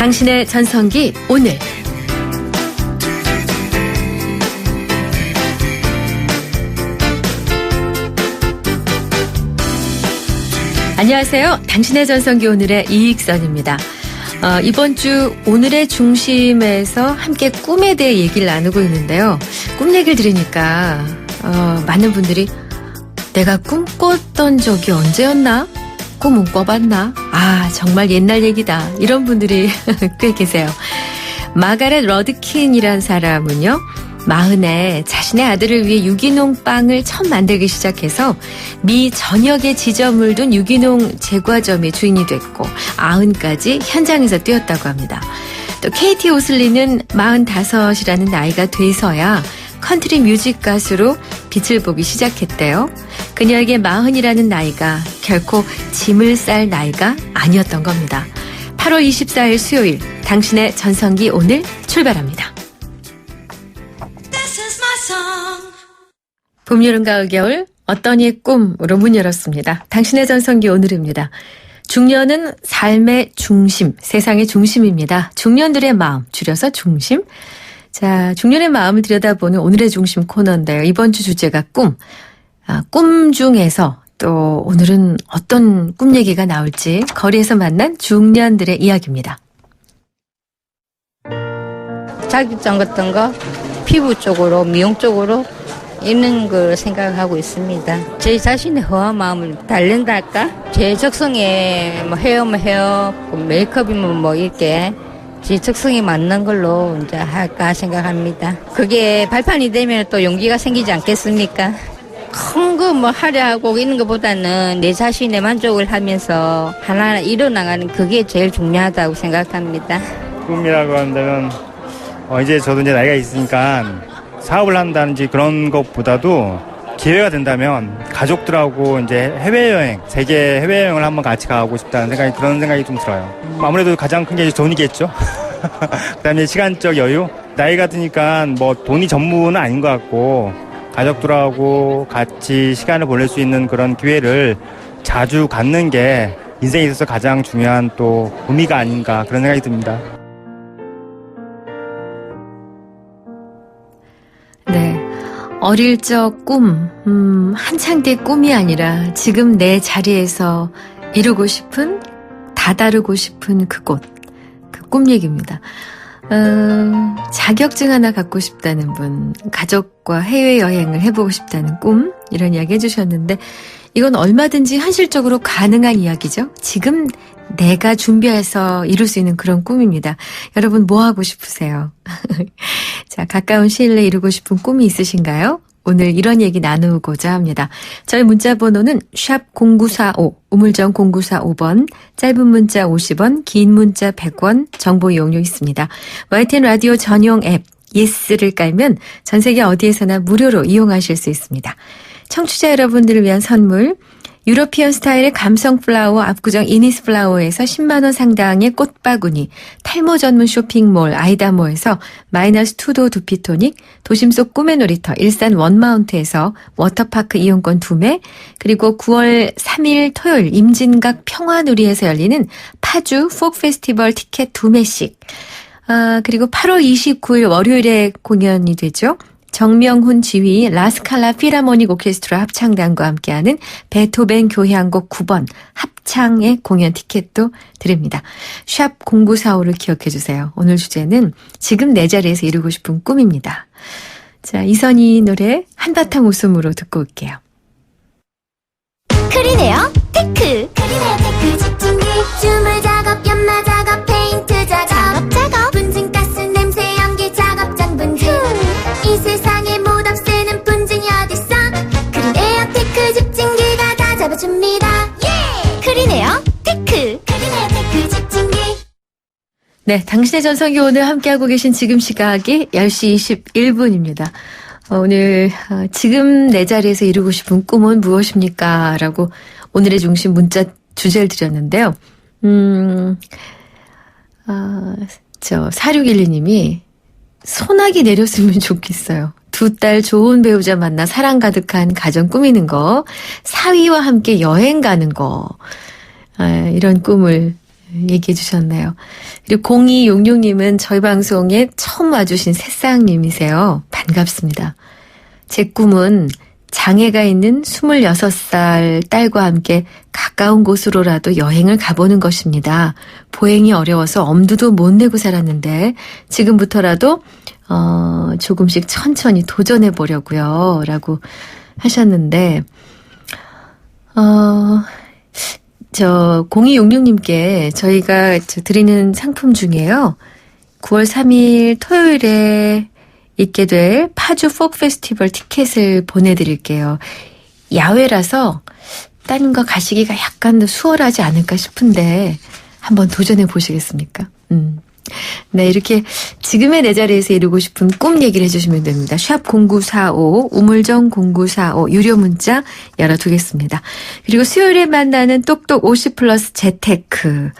당신의 전성기 오늘. 안녕하세요. 당신의 전성기 오늘의 이익선입니다. 이번 주 오늘의 중심에서 함께 꿈에 대해 얘기를 나누고 있는데요. 꿈 얘기를 들으니까 많은 분들이 내가 꿈 꿨던 적이 언제였나? 꿈은 꿔봤나? 정말 옛날 얘기다. 이런 분들이 꽤 계세요. 마가렛 러드킨이란 사람은요. 40에 자신의 아들을 위해 유기농 빵을 처음 만들기 시작해서 미 전역에 지점을 둔 유기농 제과점의 주인이 됐고 90까지 현장에서 뛰었다고 합니다. 또 케이티 오슬리는 45이라는 나이가 돼서야 컨트리 뮤직 가수로 빛을 보기 시작했대요. 그녀에게 40이라는 나이가 결코 짐을 쌀 나이가 아니었던 겁니다. 8월 24일 수요일 당신의 전성기 오늘 출발합니다. 봄, 여름, 가을, 겨울 어떤 이의 꿈으로 문 열었습니다. 당신의 전성기 오늘입니다. 중년은 삶의 중심, 세상의 중심입니다. 중년들의 마음, 줄여서 중심. 자, 중년의 마음을 들여다보는 오늘의 중심 코너인데요. 이번 주 주제가 꿈. 꿈 중에서 또 오늘은 어떤 꿈 얘기가 나올지 거리에서 만난 중년들의 이야기입니다. 자격증 같은 거 피부 쪽으로, 미용 쪽으로 있는 걸 생각하고 있습니다. 제 자신의 허한 마음을 달랜달까? 제 적성에 헤어, 메이크업이면 이렇게 제 적성에 맞는 걸로 이제 할까 생각합니다. 그게 발판이 되면 또 용기가 생기지 않겠습니까? 큰 거 하려 하고 있는 것보다는 내 자신의 만족을 하면서 하나하나 이뤄나가는 그게 제일 중요하다고 생각합니다. 꿈이라고 한다면 이제 저도 이제 나이가 있으니까 사업을 한다든지 그런 것보다도 기회가 된다면 가족들하고 이제 해외여행, 세계 해외여행을 한번 같이 가고 싶다는 생각이, 그런 생각이 좀 들어요. 아무래도 가장 큰 게 돈이겠죠. 그다음에 시간적 여유. 나이가 드니까 돈이 전부는 아닌 것 같고 가족들하고 같이 시간을 보낼 수 있는 그런 기회를 자주 갖는 게 인생에 있어서 가장 중요한 또 의미가 아닌가, 그런 생각이 듭니다. 네. 어릴 적 꿈, 한창 때 꿈이 아니라 지금 내 자리에서 이루고 싶은, 다다르고 싶은 그곳, 그 꿈 얘기입니다. 자격증 하나 갖고 싶다는 분, 가족과 해외여행을 해보고 싶다는 꿈, 이런 이야기 해주셨는데 이건 얼마든지 현실적으로 가능한 이야기죠. 지금 내가 준비해서 이룰 수 있는 그런 꿈입니다. 여러분 뭐 하고 싶으세요? 자, 가까운 시일 내에 이루고 싶은 꿈이 있으신가요? 오늘 이런 얘기 나누고자 합니다. 저희 문자 번호는 샵 0945, 우물정 0945번, 짧은 문자 50원, 긴 문자 100원, 정보 이용료 있습니다. YTN 라디오 전용 앱 예스를 깔면 전 세계 어디에서나 무료로 이용하실 수 있습니다. 청취자 여러분들을 위한 선물, 유러피언 스타일의 감성 플라워 압구정 이니스 플라워에서 10만 원 상당의 꽃바구니, 탈모 전문 쇼핑몰 아이다모에서 -2도 두피토닉, 도심 속 꿈의 놀이터 일산 원마운트에서 워터파크 이용권 2매, 그리고 9월 3일 토요일 임진각 평화누리에서 열리는 파주 포크 페스티벌 티켓 2매씩, 그리고 8월 29일 월요일에 공연이 되죠. 정명훈 지휘 라스칼라 필하모닉 오케스트라 합창단과 함께하는 베토벤 교향곡 9번 합창의 공연 티켓도 드립니다. 샵 0945를 기억해 주세요. 오늘 주제는 지금 내 자리에서 이루고 싶은 꿈입니다. 자, 이선희 노래 한바탕 웃음으로 듣고 올게요. 크리네어 테크. 크리네어 테크 집중기 주물 작업, 연마 작업, 페인트 작업, 분진가스 냄새 연기 작업장 분진. 이 세상에 못 없애는 분진이 어딨어. 크리네어 테크 집중기가 다 잡아줍니다. 예! 크리네어 테크. 크리네어 테크 집중기. 네, 당신의 전성기 오늘 함께하고 계신 지금 시각이 10시 21분입니다. 오늘 지금 내 자리에서 이루고 싶은 꿈은 무엇입니까? 라고 오늘의 중심 문자 주제를 드렸는데요. 4612님이 소나기 내렸으면 좋겠어요. 2딸 좋은 배우자 만나 사랑 가득한 가정 꾸미는 거, 사위와 함께 여행 가는 거, 이런 꿈을 얘기해 주셨네요. 그리고 0266님은 저희 방송에 처음 와주신 새싹님이세요. 반갑습니다. 제 꿈은 장애가 있는 26살 딸과 함께 가까운 곳으로라도 여행을 가보는 것입니다. 보행이 어려워서 엄두도 못 내고 살았는데 지금부터라도 조금씩 천천히 도전해 보려고요. 라고 하셨는데 0266님께 저희가 드리는 상품 중에요. 9월 3일 토요일에 있게 될 파주 포크 페스티벌 티켓을 보내드릴게요. 야외라서 따님과 가시기가 약간 더 수월하지 않을까 싶은데 한번 도전해 보시겠습니까? 네, 이렇게 지금의 내 자리에서 이루고 싶은 꿈 얘기를 해주시면 됩니다. 샵 0945 우물정 0945 유료 문자 열어두겠습니다. 그리고 수요일에 만나는 똑똑 50플러스 재테크.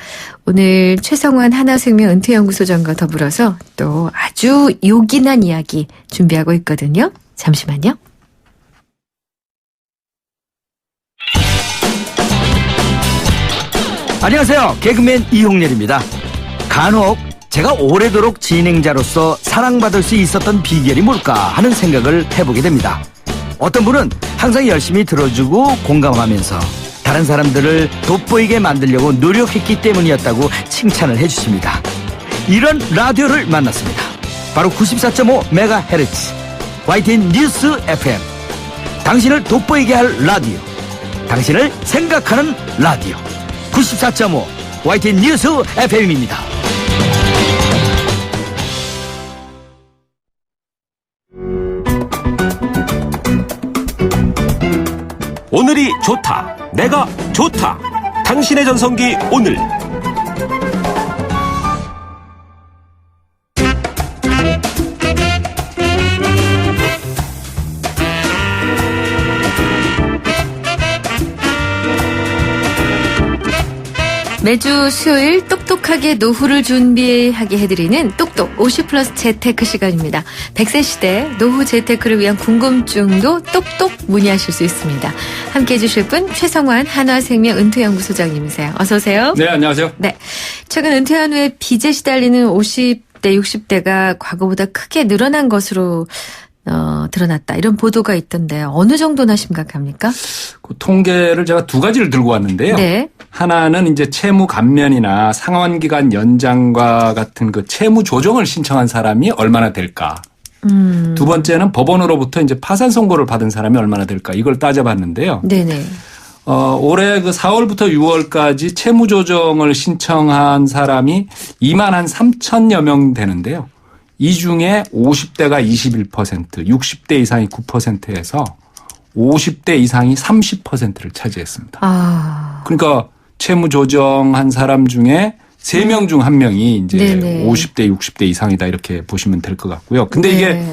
오늘 최성환 하나생명 은퇴연구소장과 더불어서 또 아주 요긴한 이야기 준비하고 있거든요. 잠시만요. 안녕하세요. 개그맨 이홍렬입니다. 간혹 제가 오래도록 진행자로서 사랑받을 수 있었던 비결이 뭘까 하는 생각을 해보게 됩니다. 어떤 분은 항상 열심히 들어주고 공감하면서 다른 사람들을 돋보이게 만들려고 노력했기 때문이었다고 칭찬을 해주십니다. 이런 라디오를 만났습니다. 바로 94.5MHz YTN 뉴스 FM. 당신을 돋보이게 할 라디오, 당신을 생각하는 라디오 94.5 YTN 뉴스 FM입니다. 오늘이 좋다. 내가 좋다. 당신의 전성기 오늘. 매주 수요일 똑똑하게 노후를 준비하게 해드리는 똑똑 50플러스 재테크 시간입니다. 100세 시대 노후 재테크를 위한 궁금증도 똑똑 문의하실 수 있습니다. 함께해 주실 분 최성환 한화생명 은퇴연구소장님이세요. 어서 오세요. 네, 안녕하세요. 네, 최근 은퇴한 후에 빚에 시달리는 50대, 60대가 과거보다 크게 늘어난 것으로 드러났다. 이런 보도가 있던데 어느 정도나 심각합니까? 그 통계를 제가 두 가지를 들고 왔는데요. 네. 하나는 이제 채무 감면이나 상환기간 연장과 같은 그 채무 조정을 신청한 사람이 얼마나 될까. 두 번째는 법원으로부터 이제 파산 선고를 받은 사람이 얼마나 될까. 이걸 따져봤는데요. 네네. 올해 그 4월부터 6월까지 채무 조정을 신청한 사람이 2만 한 3천여 명 되는데요. 이 중에 50대가 21%, 60대 이상이 9%에서 50대 이상이 30%를 차지했습니다. 그러니까 채무 조정한 사람 중에 3명 중 1명이 이제 네네. 50대, 60대 이상이다 이렇게 보시면 될 것 같고요. 근데 네. 이게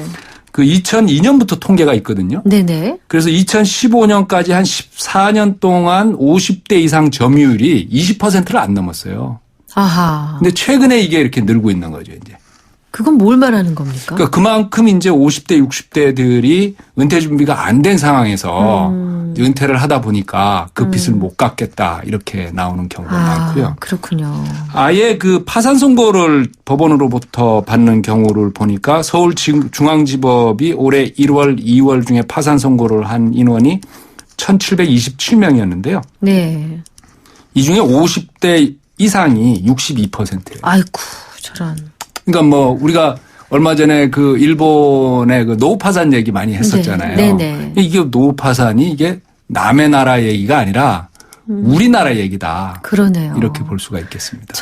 그 2002년부터 통계가 있거든요. 네네. 그래서 2015년까지 한 14년 동안 50대 이상 점유율이 20%를 안 넘었어요. 아하. 근데 최근에 이게 이렇게 늘고 있는 거죠, 이제. 그건 뭘 말하는 겁니까? 그러니까 그만큼 이제 50대, 60대들이 은퇴 준비가 안 된 상황에서 은퇴를 하다 보니까 그 빚을 못 갚겠다 이렇게 나오는 경우가 많고요. 그렇군요. 아예 그 파산 선고를 법원으로부터 받는 경우를 보니까 서울중앙지법이 올해 1월, 2월 중에 파산 선고를 한 인원이 1,727명이었는데요. 네. 이 중에 50대 이상이 62%예요. 아이고, 저런. 그러니까 뭐 우리가 얼마 전에 그 일본의 그 노후 파산 얘기 많이 했었잖아요. 네네. 이게 노후 파산이 이게 남의 나라 얘기가 아니라 우리나라 얘기다. 그러네요. 이렇게 볼 수가 있겠습니다.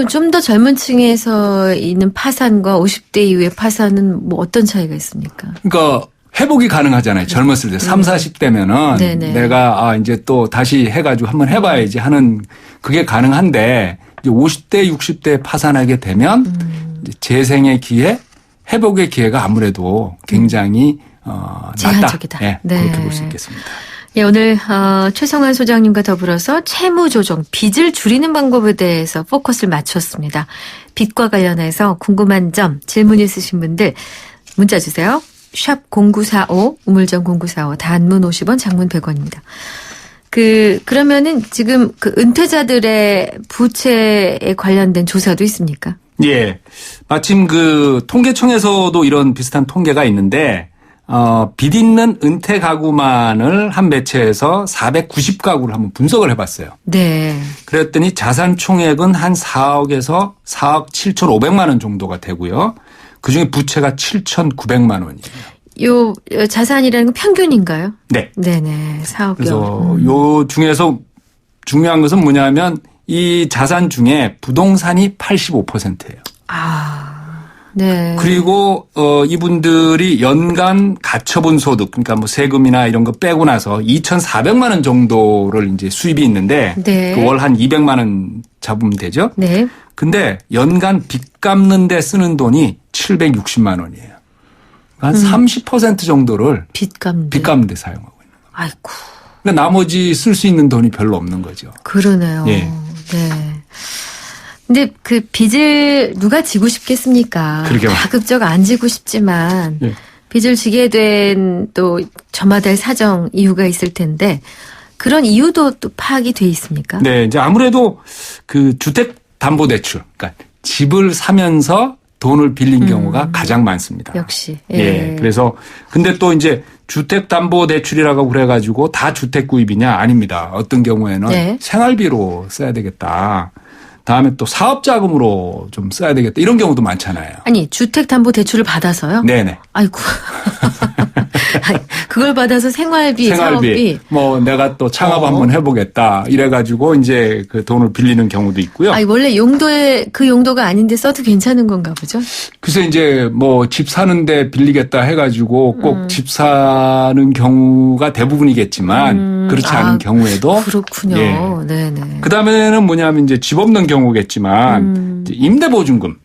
좀 더 젊은 층에서 있는 파산과 50대 이후의 파산은 뭐 어떤 차이가 있습니까? 그러니까 회복이 가능하잖아요. 젊었을 때 30, 40대면은 네네. 내가 이제 또 다시 해가지고 한번 해봐야지 하는 그게 가능한데 이제 50대, 60대 파산하게 되면 이제 재생의 기회, 회복의 기회가 아무래도 굉장히 낮다. 제한적이다. 네, 네. 그렇게 볼 수 있겠습니다. 예, 오늘 최성환 소장님과 더불어서 채무 조정, 빚을 줄이는 방법에 대해서 포커스를 맞췄습니다. 빚과 관련해서 궁금한 점, 질문 있으신 분들 문자 주세요. 샵 0945, 우물정 0945, 단문 50원, 장문 100원입니다. 그러면은 지금 그 은퇴자들의 부채에 관련된 조사도 있습니까? 예. 마침 그 통계청에서도 이런 비슷한 통계가 있는데, 빚 있는 은퇴 가구만을 한 매체에서 490가구를 한번 분석을 해봤어요. 네. 그랬더니 자산 총액은 한 4억에서 4억 7,500만 원 정도가 되고요. 그중에 부채가 7,900만 원이에요. 요 자산이라는 건 평균인가요? 네. 네네. 4억여. 그래서 요 중에서 중요한 것은 뭐냐면 이 자산 중에 부동산이 85%예요. 네. 그리고 이분들이 연간 가처분 소득, 그러니까 뭐 세금이나 이런 거 빼고 나서 2,400만 원 정도를 이제 수입이 있는데 네. 그 월 한 200만 원 잡으면 되죠. 네. 근데 연간 빚 갚는 데 쓰는 돈이 760만 원이에요. 한 30% 정도를 빚 갚는 데 사용하고 있는 거예요. 아이고. 그러니까 나머지 쓸 수 있는 돈이 별로 없는 거죠. 그러네요. 예. 네. 근데 그 빚을 누가 지고 싶겠습니까? 그러게요. 가급적 안 지고 싶지만 예. 빚을 지게 된 또 저마다의 사정 이유가 있을 텐데 그런 이유도 또 파악이 돼 있습니까? 네, 이제 아무래도 그 주택담보대출, 그러니까 집을 사면서 돈을 빌린 경우가 가장 많습니다. 역시. 예. 그래서 근데 또 이제 주택담보대출이라고 그래가지고 다 주택구입이냐? 아닙니다. 어떤 경우에는 네. 생활비로 써야 되겠다. 다음에 또 사업자금으로 좀 써야 되겠다. 이런 경우도 많잖아요. 아니 주택담보대출을 받아서요? 네네. 아이고. 아니, 그걸 받아서 생활비, 사업비. 뭐 내가 또 창업 한번 해보겠다. 이래가지고 이제 그 돈을 빌리는 경우도 있고요. 아니 원래 그 용도가 아닌데 써도 괜찮은 건가 보죠? 그래서 이제 뭐 집 사는데 빌리겠다 해가지고 꼭 집 사는 경우가 대부분이겠지만 그렇지 않은 경우에도 그렇군요. 예. 네네. 그 다음에는 뭐냐면 이제 집 없는 경우겠지만 이제 임대보증금.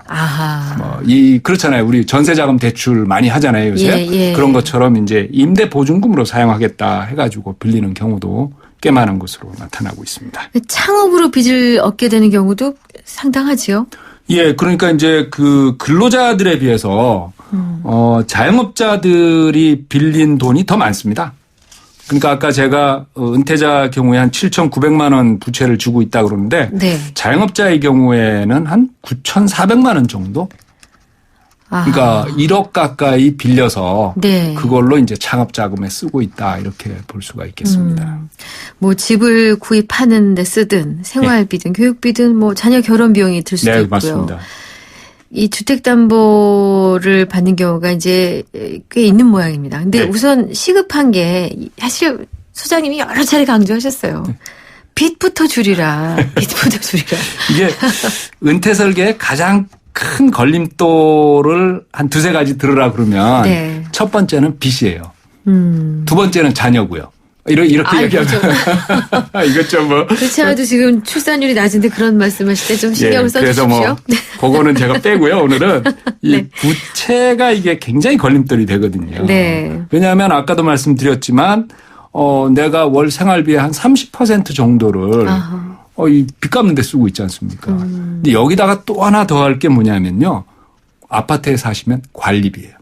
아하. 그렇잖아요. 우리 전세자금 대출 많이 하잖아요, 요새. 예. 그런 것처럼 이제 임대보증금으로 사용하겠다 해가지고 빌리는 경우도 꽤 많은 것으로 나타나고 있습니다. 창업으로 빚을 얻게 되는 경우도 상당하지요. 예, 그러니까 이제 그 근로자들에 비해서 자영업자들이 빌린 돈이 더 많습니다. 그러니까 아까 제가 은퇴자 경우에 한 7,900만 원 부채를 주고 있다 그러는데 네. 자영업자의 경우에는 한 9,400만 원 정도? 그러니까 1억 가까이 빌려서 네. 그걸로 이제 창업 자금에 쓰고 있다 이렇게 볼 수가 있겠습니다. 뭐 집을 구입하는 데 쓰든 생활비든 교육비든 뭐 자녀 결혼 비용이 들 수도 네, 있고요. 맞습니다. 이 주택담보를 받는 경우가 이제 꽤 있는 모양입니다. 근데 네. 우선 시급한 게 사실 소장님이 여러 차례 강조하셨어요. 빚부터 줄이라. 빚부터 줄이라. 이게 은퇴 설계의 가장 큰 걸림돌을 한 두세 가지 들으라 그러면 네. 첫 번째는 빚이에요. 두 번째는 자녀고요. 이렇게 얘기하면 이것 좀 뭐. 그렇지 않아도 지금 출산율이 낮은데 그런 말씀하실 때 좀 신경을 써주십시오. 그래서 뭐 그거는 제가 빼고요. 오늘은 이 네. 부채가 이게 굉장히 걸림돌이 되거든요. 네. 왜냐하면 아까도 말씀드렸지만 내가 월 생활비의 한 30% 정도를 이 빚 갚는 데 쓰고 있지 않습니까? 근데 여기다가 또 하나 더 할 게 뭐냐면요. 아파트에 사시면 관리비예요.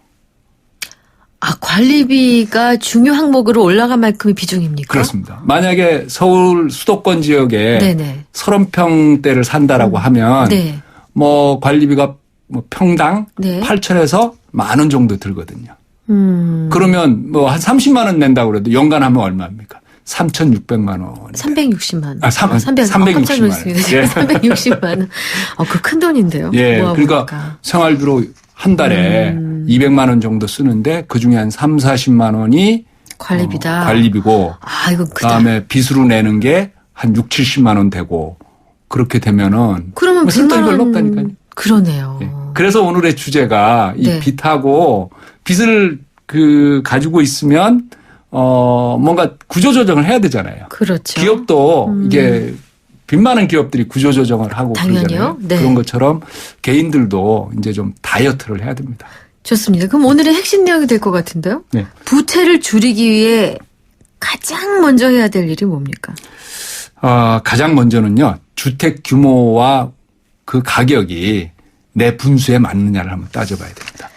관리비가 중요 항목으로 올라간 만큼의 비중입니까? 그렇습니다. 만약에 서울 수도권 지역에 네네. 30평대를 산다라고 하면 네. 뭐 관리비가 뭐 평당 네. 8천에서 10,000원 정도 들거든요. 그러면 뭐 한 30만 원 낸다고 그래도 연간 하면 얼마입니까? 3,600만 원. 360만 원. 360만 깜짝 놀랐습니다. 원. 예. 360만 원. 그 큰 돈인데요. 예. 모아보니까. 그러니까 생활비로 한 달에 200만 원 정도 쓰는데 그중에 한 3, 40만 원이 관리비다. 관리비고 이거 크다. 그다음에 빚으로 내는 게 한 6, 70만 원 되고 그렇게 되면은 그러면 쓸 돈이 100만 별로 원 없다니까요. 그러네요. 예. 그래서 오늘의 주제가 이 네. 빚하고 빚을 가지고 있으면 뭔가 구조조정을 해야 되잖아요. 그렇죠. 기업도 이게 빚 많은 기업들이 구조조정을 하고 당연히요. 그러잖아요. 네. 그런 것처럼 개인들도 이제 좀 다이어트를 해야 됩니다. 좋습니다. 그럼 오늘의 핵심 내용이 될 것 같은데요. 네. 부채를 줄이기 위해 가장 먼저 해야 될 일이 뭡니까? 가장 먼저는요. 주택 규모와 그 가격이 내 분수에 맞느냐를 한번 따져봐야 됩니다.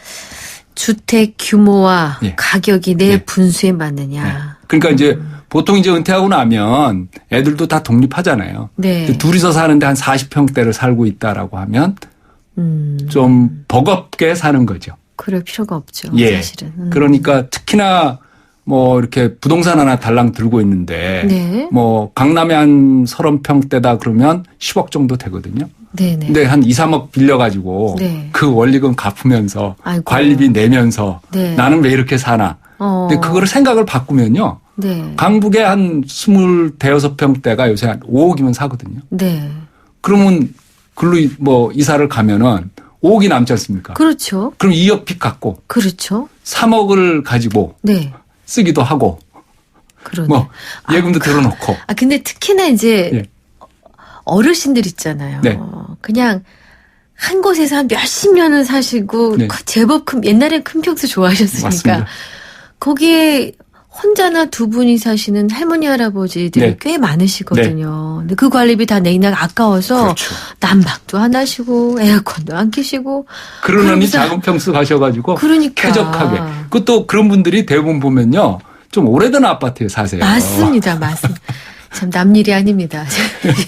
주택 규모와 예. 가격이 내 예. 분수에 맞느냐. 네. 그러니까 이제 보통 이제 은퇴하고 나면 애들도 다 독립하잖아요. 네. 근데 둘이서 사는데 한 40평대를 살고 있다라고 하면 좀 버겁게 사는 거죠. 그럴 필요가 없죠. 예. 사실은. 그러니까 특히나 뭐 이렇게 부동산 하나 달랑 들고 있는데 네. 뭐 강남에 한 30평대다 그러면 10억 정도 되거든요. 네네. 근데 한 2, 3억 빌려가지고 네. 그 원리금 갚으면서 아이고. 관리비 내면서 네. 나는 왜 이렇게 사나. 근데 그거를 생각을 바꾸면요. 네. 강북에 한 26평대가 요새 한 5억이면 사거든요. 네. 그러면 글로 뭐 이사를 가면은 5억이 남지 않습니까? 그렇죠. 그럼 2억 빚 갚고 그렇죠. 3억을 가지고 네. 쓰기도 하고 그러네. 뭐 예금도 들어놓고. 근데 특히나 이제 예. 어르신들 있잖아요. 네. 그냥 한 곳에서 한 몇십 년을 사시고 네. 제법 옛날엔 큰 평수 좋아하셨으니까 맞습니다. 거기에 혼자나 두 분이 사시는 할머니 할아버지들이 네. 꽤 많으시거든요. 근데 그 관리비 다 내기나 아까워서 그렇죠. 난방도 안 하시고 에어컨도 안 켜시고 그러느니 그러면서- 작은 평수 가셔가지고 그러니까 쾌적하게. 그것도 그런 분들이 대부분 보면요. 좀 오래된 아파트에 사세요. 맞습니다. 맞습니다. 참 남일이 아닙니다.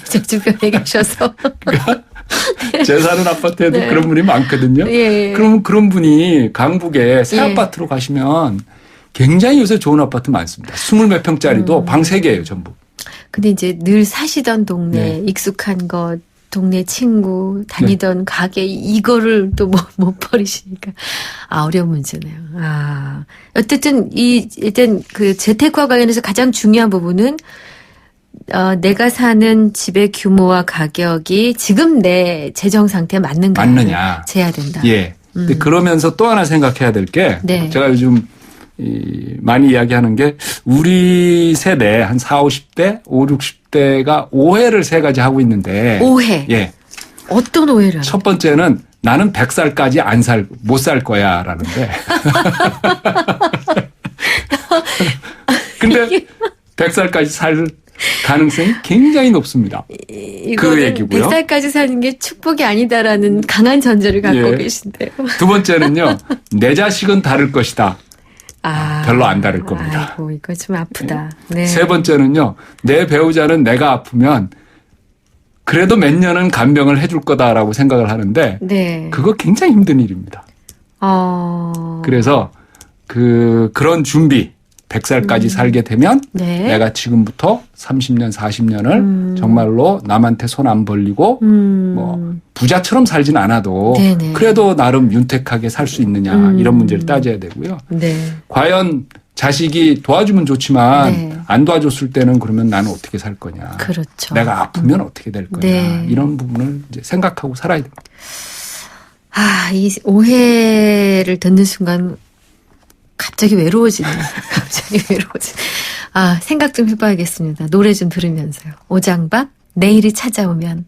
제 주변에 계셔서. 제 사는 아파트에도 네. 그런 분이 많거든요. 예. 그럼 그런 분이 강북에 새 예. 아파트로 가시면 굉장히 요새 좋은 아파트 많습니다. 20몇 평짜리도 방 3개예요, 전부. 근데 이제 늘 사시던 동네, 네. 익숙한 것, 동네 친구, 다니던 가게, 이거를 또 못 버리시니까. 어려운 문제네요. 어쨌든, 일단 그 재테크와 관련해서 가장 중요한 부분은, 내가 사는 집의 규모와 가격이 지금 내 재정 상태에 맞는가. 재야 된다. 예. 근데 그러면서 또 하나 생각해야 될 게, 네. 제가 요즘 많이 이야기하는 게, 우리 세대, 한 40, 50대, 50, 60대가 오해를 3가지 하고 있는데. 오해. 예. 어떤 오해를 첫 번째는 나는 100살까지 못 살 거야, 라는데. 근데 100살까지 살 가능성이 굉장히 높습니다. 이거는 얘기고요. 100살까지 사는 게 축복이 아니다라는 강한 전제를 갖고 예. 계신데요. 두 번째는요, 내 자식은 다를 것이다. 별로 안 다를 겁니다. 아이고, 이거 좀 아프다. 네. 세 번째는요, 내 배우자는 내가 아프면 그래도 몇 년은 간병을 해줄 거다라고 생각을 하는데, 네. 그거 굉장히 힘든 일입니다. 그래서 그런 준비, 100살까지 살게 되면 네. 내가 지금부터 30년, 40년을 정말로 남한테 손 안 벌리고 뭐 부자처럼 살진 않아도 네네. 그래도 나름 윤택하게 살 수 있느냐 이런 문제를 따져야 되고요. 네. 과연 자식이 도와주면 좋지만 네. 안 도와줬을 때는 그러면 나는 어떻게 살 거냐. 그렇죠. 내가 아프면 어떻게 될 거냐. 네. 이런 부분을 이제 생각하고 살아야 됩니다. 이 오해를 듣는 순간 갑자기 외로워지네요. 갑자기 외로워지네. 생각 좀 해봐야겠습니다. 노래 좀 들으면서요. 오장박, 내일이 찾아오면.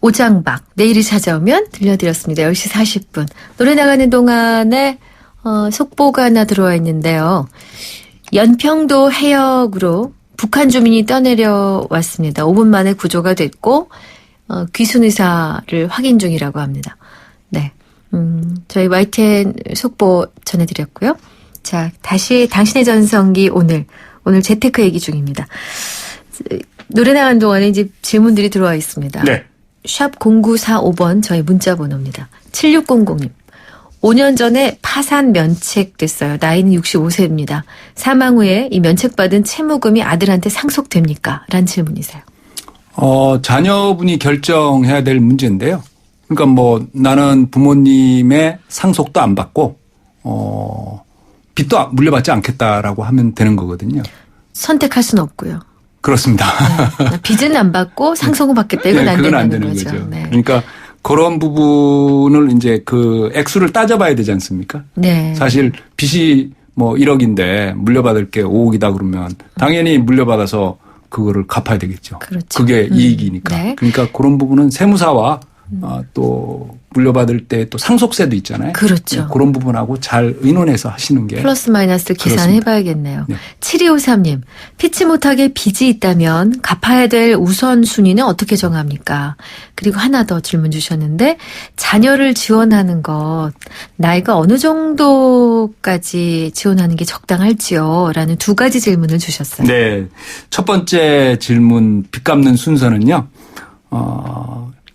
오장박, 내일이 찾아오면 들려드렸습니다. 10시 40분. 노래 나가는 동안에 속보가 하나 들어와 있는데요. 연평도 해역으로 북한 주민이 떠내려 왔습니다. 5분 만에 구조가 됐고 귀순 의사를 확인 중이라고 합니다. 네, 저희 YTN 속보 전해드렸고요. 자, 다시 당신의 전성기 오늘 재테크 얘기 중입니다. 노래 나간 동안에 이제 질문들이 들어와 있습니다. 네. 샵 0945번 저희 문자 번호입니다. 7600님. 5년 전에 파산 면책됐어요. 나이는 65세입니다. 사망 후에 이 면책받은 채무금이 아들한테 상속됩니까? 라는 질문이세요. 자녀분이 결정해야 될 문제인데요. 그러니까 뭐 나는 부모님의 상속도 안 받고 빚도 물려받지 않겠다라고 하면 되는 거거든요. 선택할 수는 없고요. 그렇습니다. 네. 빚은 안 받고 상속은 받겠다. 이건 안 그건 된다는 안 되는 거죠. 거죠. 네. 그러니까 그런 부분을 이제 그 액수를 따져봐야 되지 않습니까? 네. 사실 빚이 뭐 1억인데 물려받을 게 5억이다 그러면 당연히 물려받아서 그거를 갚아야 되겠죠. 그렇죠. 그게 이익이니까. 네. 그러니까 그런 부분은 세무사와 또 물려받을 때 또 상속세도 있잖아요. 그렇죠. 네, 그런 부분하고 잘 의논해서 하시는 게 플러스 마이너스 계산해봐야겠네요. 네. 7253님, 피치 못하게 빚이 있다면 갚아야 될 우선순위는 어떻게 정합니까? 그리고 하나 더 질문 주셨는데, 자녀를 지원하는 것, 나이가 어느 정도까지 지원하는 게 적당할지요? 라는 두 가지 질문을 주셨어요. 네. 첫 번째 질문, 빚 갚는 순서는요,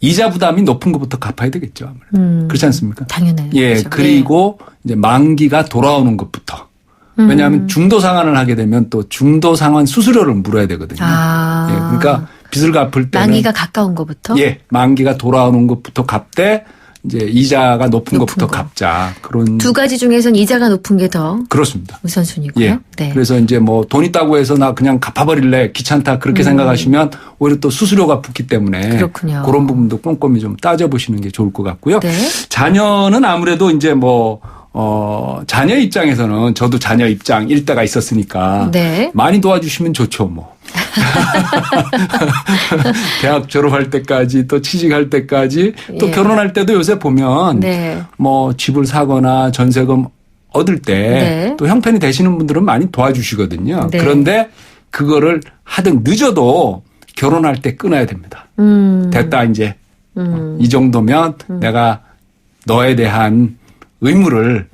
이자 부담이 높은 것부터 갚아야 되겠죠. 아무래도. 그렇지 않습니까? 당연해요. 예. 그렇죠. 그리고 이제 만기가 돌아오는 것부터. 왜냐하면 중도 상환을 하게 되면 또 중도 상환 수수료를 물어야 되거든요. 아. 예. 그러니까 빚을 갚을 때는 만기가 가까운 것부터? 예. 만기가 돌아오는 것부터 갚되 이제 이자가 높은 것부터 거. 갚자. 그런 두 가지 중에선 이자가 높은 게 더 그렇습니다. 우선순위고요. 예. 네. 그래서 이제 뭐 돈 있다고 해서 나 그냥 갚아버릴래 귀찮다 그렇게 생각하시면 오히려 또 수수료가 붙기 때문에 그렇군요. 그런 부분도 꼼꼼히 좀 따져보시는 게 좋을 것 같고요. 네. 자녀는 아무래도 이제 뭐 자녀 입장에서는 저도 자녀 입장일 때가 있었으니까 네. 많이 도와주시면 좋죠, 뭐. 대학 졸업할 때까지 또 취직할 때까지 또 예. 결혼할 때도 요새 보면 네. 뭐 집을 사거나 전세금 얻을 때 또 네. 형편이 되시는 분들은 많이 도와주시거든요. 네. 그런데 그거를 하든 늦어도 결혼할 때 끊어야 됩니다. 됐다 이제 이 정도면 내가 너에 대한 의무를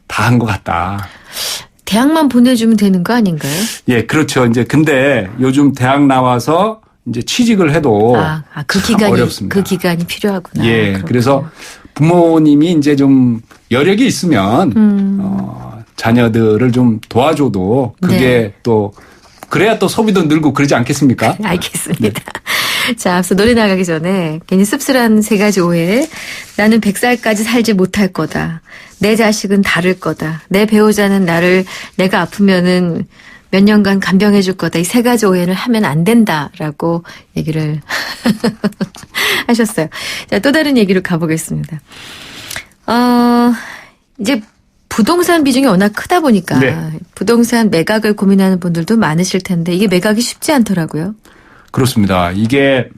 다 한 것 같다. 대학만 보내주면 되는 거 아닌가요? 예, 그렇죠. 이제 근데 요즘 대학 나와서 이제 취직을 해도 그 참 기간이 어렵습니다. 그 기간이 필요하구나. 예, 그렇군요. 그래서 부모님이 이제 좀 여력이 있으면 자녀들을 좀 도와줘도 그게 네. 또 그래야 또 소비도 늘고 그러지 않겠습니까? 알겠습니다. 자, 앞서 노래 나가기 전에 괜히 씁쓸한 세 가지 오해. 나는 100살까지 살지 못할 거다. 내 자식은 다를 거다. 내 배우자는 내가 아프면은 몇 년간 간병해 줄 거다. 이 세 가지 오해를 하면 안 된다라고 얘기를 하셨어요. 자, 또 다른 얘기로 가보겠습니다. 이제 부동산 비중이 워낙 크다 보니까 네. 부동산 매각을 고민하는 분들도 많으실 텐데 이게 매각이 쉽지 않더라고요. 그렇습니다. 이게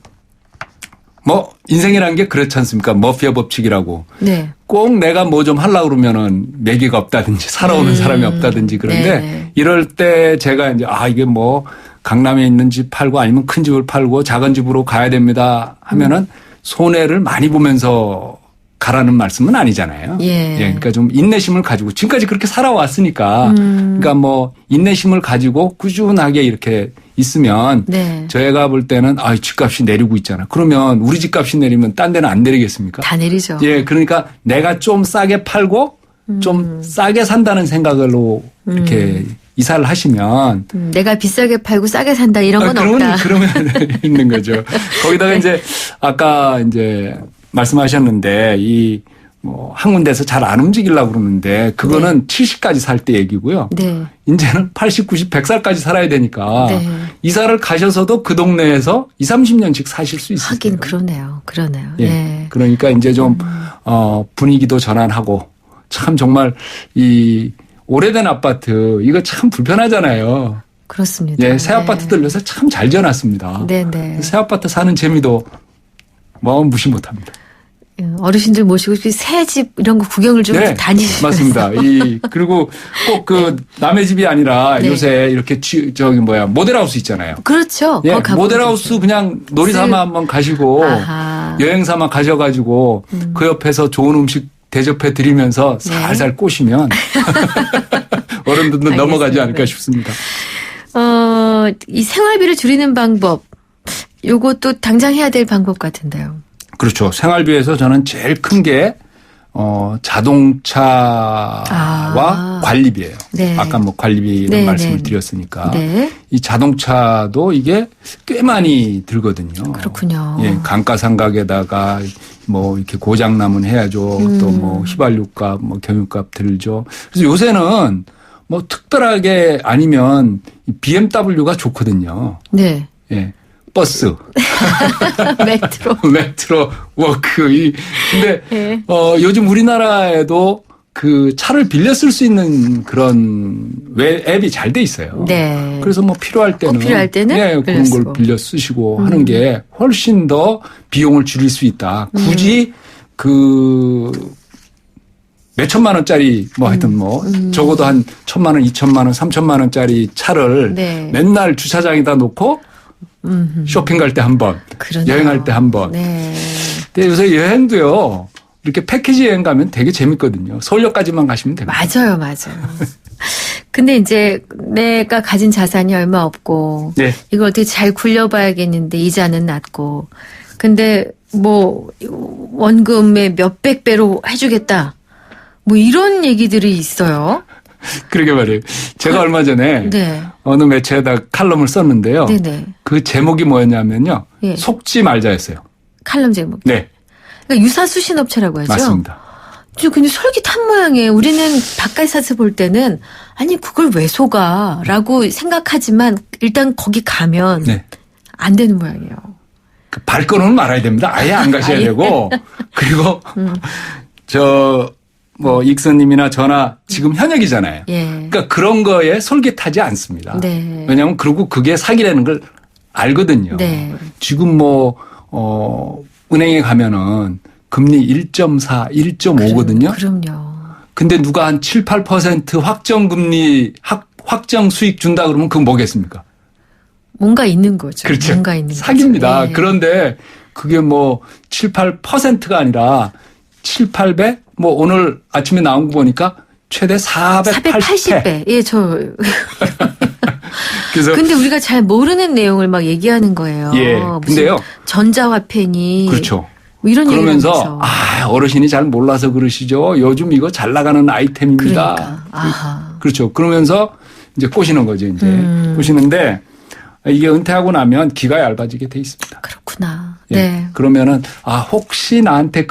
뭐 인생이라는 게 그렇지 않습니까? 머피의 법칙이라고. 네. 꼭 내가 뭐 좀 하려고 그러면은 매기가 없다든지 살아오는 사람이 없다든지 그런데 네네. 이럴 때 제가 이제 이게 뭐 강남에 있는 집 팔고 아니면 큰 집을 팔고 작은 집으로 가야 됩니다 하면은 손해를 많이 보면서 가라는 말씀은 아니잖아요. 예. 그러니까 좀 인내심을 가지고 지금까지 그렇게 살아왔으니까 그러니까 뭐 인내심을 가지고 꾸준하게 이렇게 있으면 네. 저희가 볼 때는 집값이 내리고 있잖아. 그러면 우리 집값이 내리면 딴 데는 안 내리겠습니까? 다 내리죠. 예, 그러니까 내가 좀 싸게 팔고 좀 싸게 산다는 생각으로 이렇게 이사를 하시면 내가 비싸게 팔고 싸게 산다 이런 건 없다. 그러면 있는 거죠. 거기다가 이제 아까 이제 말씀하셨는데 뭐 한 군데서 잘 안 움직이려고 그러는데 그거는 70까지 살 때 얘기고요. 네. 이제는 80, 90, 100살까지 살아야 되니까 네. 이사를 가셔서도 그 동네에서 20, 30년씩 사실 수 있어요. 하긴 그러네요. 예. 네. 그러니까 이제 좀 분위기도 전환하고 참 정말 이 오래된 아파트 이거 참 불편하잖아요. 그렇습니다. 예, 새 아파트들 요새 참 잘 지어놨습니다. 네. 새 아파트 사는 재미도 뭐 무시 못합니다. 어르신들 모시고 새 집 이런 거 구경을 좀 다니시면서. 맞습니다. 그리고 꼭 그 남의 집이 아니라 네. 요새 이렇게 모델하우스 있잖아요. 그렇죠. 예, 거기 가보면 모델하우스 되죠. 그냥 놀이삼아 한번 가시고 아하. 여행삼아 가셔가지고 그 옆에서 좋은 음식 대접해 드리면서 살살 꼬시면 어른들도 넘어가지 않을까 싶습니다. 이 생활비를 줄이는 방법, 요것도 당장 해야 될 방법 같은데요. 그렇죠. 생활비에서 저는 제일 큰 게 자동차와 관리비예요. 네. 아까 뭐 관리비라는 네, 말씀을 네. 드렸으니까 네. 이 자동차도 이게 꽤 많이 들거든요. 그렇군요. 예, 감가상각에다가 뭐 이렇게 고장 나면 해야죠. 또 뭐 휘발유값, 뭐 경유값 들죠. 그래서 요새는 뭐 특별하게 아니면 BMW가 좋거든요. 네. 예. 버스. 메트로. 메트로 워크. 근데 네. 요즘 우리나라에도 그 차를 빌려 쓸 수 있는 그런 앱이 잘 돼 있어요. 네. 그래서 뭐 필요할 때는 예, 그런 쓰고. 걸 빌려 쓰시고 하는 게 훨씬 더 비용을 줄일 수 있다. 굳이 그 몇천만 원짜리 뭐 하여튼 뭐 적어도 한 1,000만 원, 2,000만 원, 3,000만 원짜리 차를 네. 맨날 주차장에다 놓고 쇼핑 갈 때 한 번, 그러네요. 여행할 때 한 번. 네. 근데 요새 여행도요. 이렇게 패키지 여행 가면 되게 재밌거든요. 서울역까지만 가시면 됩니다. 맞아요. 근데 이제 내가 가진 자산이 얼마 없고 네. 이걸 어떻게 잘 굴려봐야겠는데 이자는 낮고 근데 뭐 원금의 몇백 배로 해주겠다 뭐 이런 얘기들이 있어요. 그러게 말이에요. 제가 얼마 전에 네. 어느 매체에다 칼럼을 썼는데요. 네네. 그 제목이 뭐였냐면요. 예. 속지 말자였어요. 칼럼 제목. 네. 그러니까 유사수신업체라고 하죠. 맞습니다. 근데 솔깃한 모양이에요. 우리는 바깥에서 볼 때는 아니 그걸 왜 속아라고 생각하지만 일단 거기 가면 네. 안 되는 모양이에요. 그 발걸음은 말아야 됩니다. 아예 안 가셔야 아예. 되고 그리고 뭐 익선님이나 저나 지금 현역이잖아요. 예. 그러니까 그런 거에 솔깃하지 않습니다. 네. 왜냐하면 그리고 그게 사기라는 걸 알거든요. 네. 지금 은행에 가면은 금리 1.4, 1.5거든요. 그럼요. 근데 누가 한 7, 8% 확정 금리, 확정 수익 준다 그러면 그건 뭐겠습니까? 뭔가 있는 거죠. 그렇죠. 뭔가 있는 사기입니다. 거죠. 예. 그런데 그게 뭐 7, 8%가 아니라 7, 800? 뭐 오늘 아침에 나온 거 보니까 최대 480배. 480배. 예, 그래서 근데 우리가 잘 모르는 내용을 막 얘기하는 거예요. 예. 근데요. 전자화폐니. 그렇죠. 뭐 이런 얘기를 그러면서 하면서. 어르신이 잘 몰라서 그러시죠. 요즘 이거 잘 나가는 아이템입니다. 그러니까. 아하. 그렇죠. 그러면서 이제 꼬시는 거죠. 이제 꼬시는데 이게 은퇴하고 나면 기가 얇아지게 돼 있습니다. 그렇구나. 예. 네. 그러면은 혹시 나한테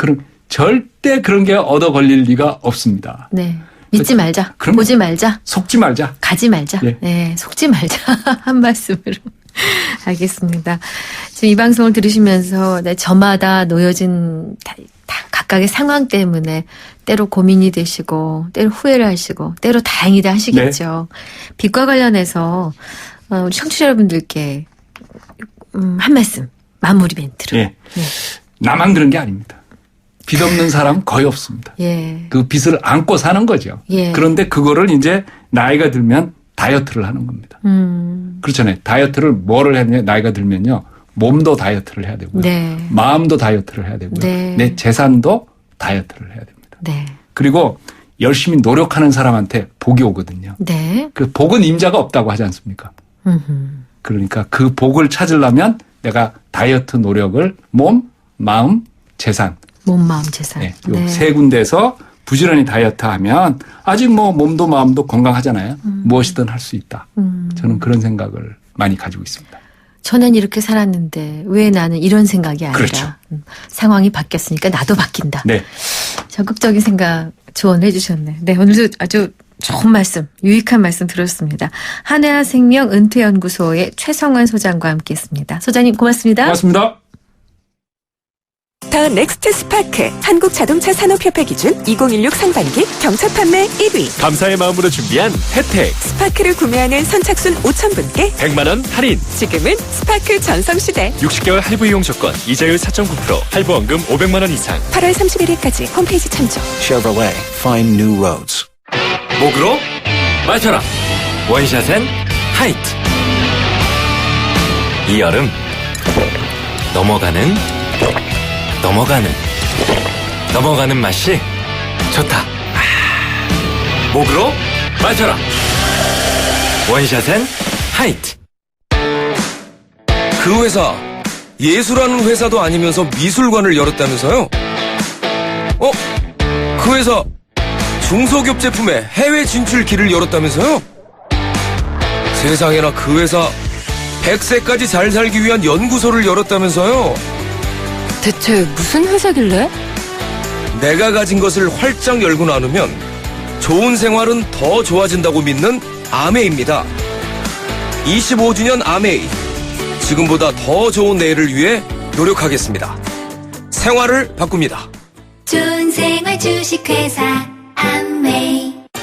절대 그런 게 얻어 걸릴 리가 없습니다. 네. 믿지 말자. 그럼요. 보지 말자. 속지 말자. 가지 말자. 예. 네. 속지 말자. 한 말씀으로. 알겠습니다. 지금 이 방송을 들으시면서 저마다 놓여진 다 각각의 상황 때문에 때로 고민이 되시고 때로 후회를 하시고 때로 다행이다 하시겠죠. 빚과 관련해서 우리 청취자 여러분들께 한 말씀 마무리 멘트로. 예. 나만 그런 게 아닙니다. 빚 없는 사람 거의 없습니다. 예. 그 빚을 안고 사는 거죠. 예. 그런데 그거를 이제 나이가 들면 다이어트를 하는 겁니다. 그렇잖아요. 다이어트를 뭐를 했냐 나이가 들면요. 몸도 다이어트를 해야 되고요. 네. 마음도 다이어트를 해야 되고요. 네. 내 재산도 다이어트를 해야 됩니다. 네. 그리고 열심히 노력하는 사람한테 복이 오거든요. 네. 그 복은 임자가 없다고 하지 않습니까? 그러니까 그 복을 찾으려면 내가 다이어트 노력을 몸, 마음, 재산 몸, 마음, 재산. 네, 요 세 군데에서 부지런히 다이어트 하면 아직 뭐 몸도 마음도 건강하잖아요. 무엇이든 할 수 있다. 저는 그런 생각을 많이 가지고 있습니다. 저는 이렇게 살았는데 왜 나는 이런 생각이 아니라 그렇죠. 상황이 바뀌었으니까 나도 바뀐다. 네. 적극적인 생각 조언해 주셨네. 네, 오늘도 아주 좋은 말씀, 유익한 말씀 들었습니다. 한해아생명 은퇴연구소의 최성환 소장과 함께했습니다. 소장님 고맙습니다. 고맙습니다. 더 넥스트 스파크 한국자동차 산업협회 기준 2016 상반기 경차 판매 1위. 감사의 마음으로 준비한 혜택 스파크를 구매하는 선착순 5,000분께 100만 원 할인 지금은 스파크 전성시대. 60개월 할부 이용 조건 이자율 4.9% 할부원금 500만 원 이상 8월 31일까지 홈페이지 참조. Chevrolet, find new roads. 목으로 마셔라 원샷엔 하이트. 이 여름 넘어가는 맛이 좋다. 목으로 마셔라 원샷엔 하이트. 그 회사 예술하는 회사도 아니면서 미술관을 열었다면서요? 그 회사 중소기업 제품의 해외 진출 길을 열었다면서요? 세상에나 그 회사 100세까지 잘 살기 위한 연구소를 열었다면서요? 대체 무슨 회사길래? 내가 가진 것을 활짝 열고 나누면 좋은 생활은 더 좋아진다고 믿는 아메이입니다. 25주년 아메이. 지금보다 더 좋은 내일을 위해 노력하겠습니다. 생활을 바꿉니다. 좋은 생활 주식회사 아메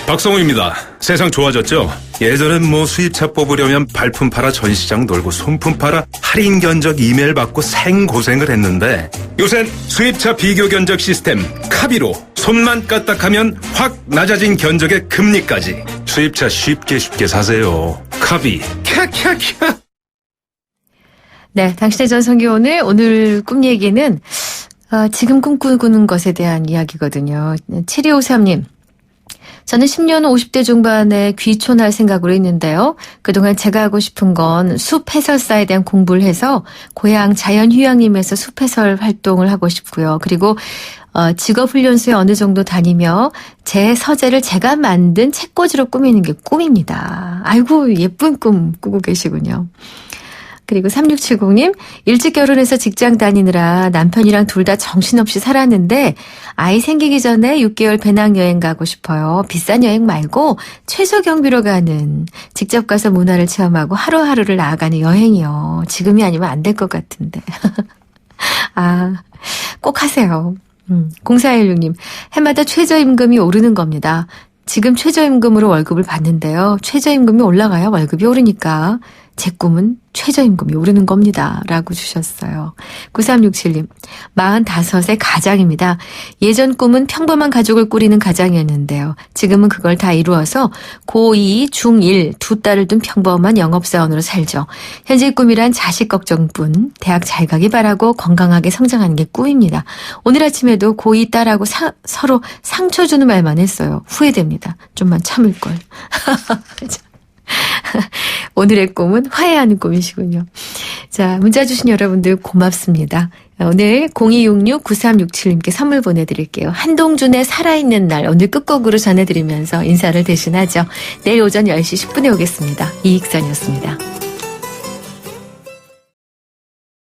박성우입니다. 세상 좋아졌죠? 예전엔 뭐 수입차 뽑으려면 발품 팔아 전시장 놀고 손품 팔아 할인 견적 이메일 받고 생고생을 했는데 요샌 수입차 비교 견적 시스템 카비로 손만 까딱하면 확 낮아진 견적의 금리까지 수입차 쉽게 사세요. 카비 캬캬캬. 네, 당신의 전성기 오늘 꿈 얘기는 지금 꿈꾸는 것에 대한 이야기거든요. 7253님. 저는 10년 후 50대 중반에 귀촌할 생각으로 있는데요. 그동안 제가 하고 싶은 건 숲 해설사에 대한 공부를 해서 고향 자연휴양림에서 숲 해설 활동을 하고 싶고요. 그리고 직업훈련소에 어느 정도 다니며 제 서재를 제가 만든 책꽂이로 꾸미는 게 꿈입니다. 아이고 예쁜 꿈 꾸고 계시군요. 그리고 3670님, 일찍 결혼해서 직장 다니느라 남편이랑 둘 다 정신없이 살았는데 아이 생기기 전에 6개월 배낭여행 가고 싶어요. 비싼 여행 말고 최저 경비로 가는, 직접 가서 문화를 체험하고 하루하루를 나아가는 여행이요. 지금이 아니면 안 될 것 같은데. 꼭 하세요. 0416님, 해마다 최저임금이 오르는 겁니다. 지금 최저임금으로 월급을 받는데요. 최저임금이 올라가야 월급이 오르니까 제 꿈은 최저임금이 오르는 겁니다. 라고 주셨어요. 9367님, 45세 가장입니다. 예전 꿈은 평범한 가족을 꾸리는 가장이었는데요. 지금은 그걸 다 이루어서 고2, 중1 두 딸을 둔 평범한 영업사원으로 살죠. 현재 꿈이란 자식 걱정뿐. 대학 잘 가기 바라고 건강하게 성장하는 게 꿈입니다. 오늘 아침에도 고2 딸하고 서로 상처 주는 말만 했어요. 후회됩니다. 좀만 참을걸. 오늘의 꿈은 화해하는 꿈이시군요. 자, 문자 주신 여러분들 고맙습니다. 오늘 0266-9367님께 선물 보내드릴게요. 한동준의 살아있는 날 오늘 끝곡으로 전해드리면서 인사를 대신하죠. 내일 오전 10시 10분에 오겠습니다. 이익선이었습니다.